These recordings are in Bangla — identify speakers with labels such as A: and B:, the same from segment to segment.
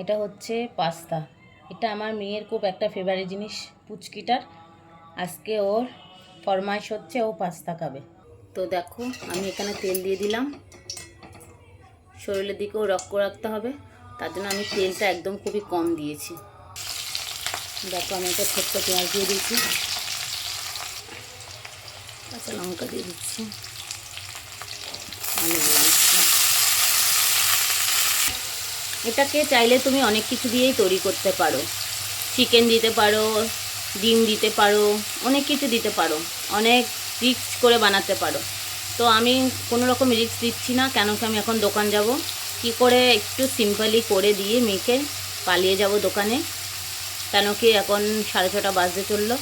A: এটা হচ্ছে পাস্তা। এটা আমার মেয়ের খুব একটা ফেভারিট জিনিস পুচকিটার। আজকে ওর ফরমাইশ হচ্ছে ও পাস্তা খাবে। তো দেখো আমি এখানে তেল দিয়ে দিলাম। শরীরের দিকেও লক্ষ্য রাখতে হবে, তার জন্য আমি তেলটা একদম খুবই কম দিয়েছি। দেখো আমি এটা ছোট্ট পেঁয়াজ দিয়ে দিচ্ছি, কাঁচা লঙ্কা দিয়ে দিচ্ছি, এটাকে চাইলে তুমি অনেক কিছু দিয়েই তৈরি করতে পারো। চিকেন দিতে পারো, ডিম দিতে পারো, অনেক কিছু দিতে পারো, অনেক রিস্ক করে বানাতে পারো। তো আমি কোনো রকম রিস্ক দিচ্ছি না, কেন কি আমি এখন দোকান যাব। কি করে একটু সিম্পলি করে দিয়ে মেয়েকে পালিয়ে যাব দোকানে, কেন কি এখন 6:30 বাজতে চললো।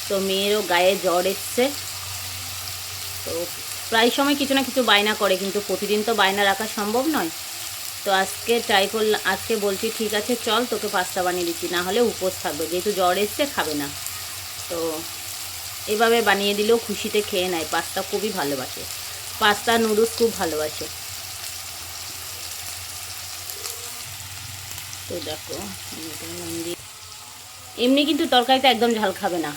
A: তো মেয়েরও গায়ে জ্বর এসছে, তো প্রায় সময় কিছু না কিছু বায়না করে, কিন্তু প্রতিদিন তো বায়না রাখা সম্ভব নয়। তো আজকে ট্রাই করলাম, আজকে বলছি ঠিক আছে চল তোকে পাস্তা বানিয়ে দিচ্ছি, না হলে উপোস থাকবে, যেহেতু জ্বর এসছে খাবে না। তো এভাবে বানিয়ে দিলেও খুশিতে খেয়ে নেয়। পাস্তা খুবই ভালোবাসে, পাস্তা নুডলস খুব ভালোবাসে। তো দেখো এমনি কিন্তু তরকারিটা একদম ঝাল খাবে না।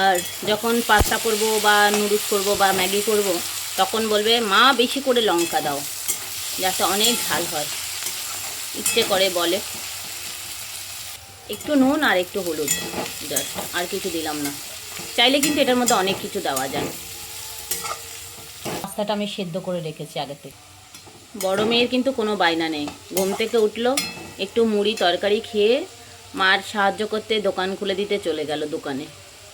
A: আর যখন পাস্তা করব বা নুডলস করব বা ম্যাগি করব, তখন বলবে মা বেশি করে লঙ্কা দাও, যাতে অনেক ঝাল হয়। ইচ্ছে করে বলে। একটু নুন আর একটু হলুদ, জাস্ট, আর কিছু দিলাম না। চাইলে কিন্তু এটার মধ্যে অনেক কিছু দেওয়া যায়। পাস্তাটা আমি সেদ্ধ করে রেখেছি আগে থেকে। বড় মেয়ের কিন্তু কোনো বায়না নেই, ঘুম থেকে উঠলো একটু মুড়ি তরকারি খেয়ে মার সাহায্য করতে দোকান খুলে দিতে চলে গেল দোকানে।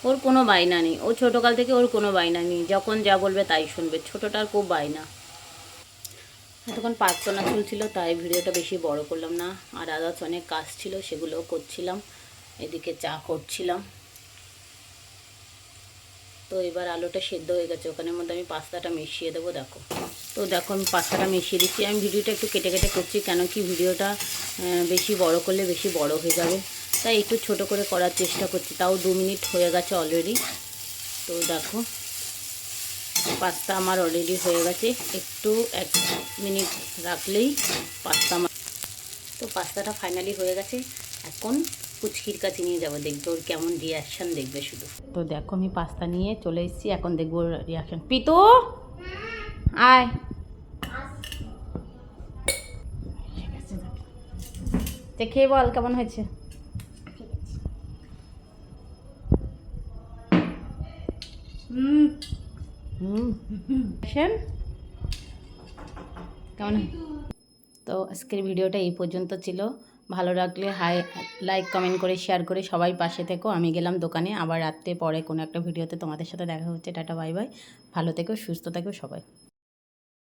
A: ওর কোনো বায়না নেই, ও ছোটোকাল থেকে ওর কোনো বায়না নেই, যখন যা বলবে তাই শুনবে। ছোটোটার খুব বায়না। এতক্ষণ প্রার্থনা চলছিল, তাই ভিডিওটা বেশি বড় করলাম না। আর আদার্স অনেক কাজ ছিল, সেগুলোও করছিলাম, এদিকে চা করছিলাম। তো এবার আলুটা সেদ্ধ হয়ে গেছে, ওখানের মধ্যে আমি পাস্তাটা মিশিয়ে দেবো। দেখো, তো দেখো আমি পাস্তাটা মিশিয়ে দিচ্ছি। আমি ভিডিওটা একটু কেটে কেটে করছি, কেন কি ভিডিওটা বেশি বড় করলে বেশি বড় হয়ে যাবে, তাই একটু ছোট করে করার চেষ্টা করছি। তাও 2 মিনিট হয়ে গেছে অলরেডি। তো দেখো পাস্তা আমার অলরেডি হয়ে গেছে, একটু 1 মিনিট রাখলেই পাস্তা আমার। তো পাস্তাটা ফাইনালি হয়ে গেছে। এখন পুচকির কাছে নিয়ে যাবো, দেখবো ওর কেমন রিয়াকশান, দেখবে শুধু। তো দেখো আমি পাস্তা নিয়ে চলে এসেছি, এখন দেখবো ওর রিয়াকশান। পিতু আয়, খেয়ে বল কেমন হয়েছে। কেমন? তো আজকের ভিডিওটা এই পর্যন্ত ছিল। ভালো লাগলে লাইক কমেন্ট করে শেয়ার করে সবাই পাশে থেকো। আমি গেলাম দোকানে, আবার রাত্রে পরে কোনো একটা ভিডিওতে তোমাদের সাথে দেখা হচ্ছে। টাটা বাই বাই, ভালো থেকো, সুস্থ থেকো সবাই।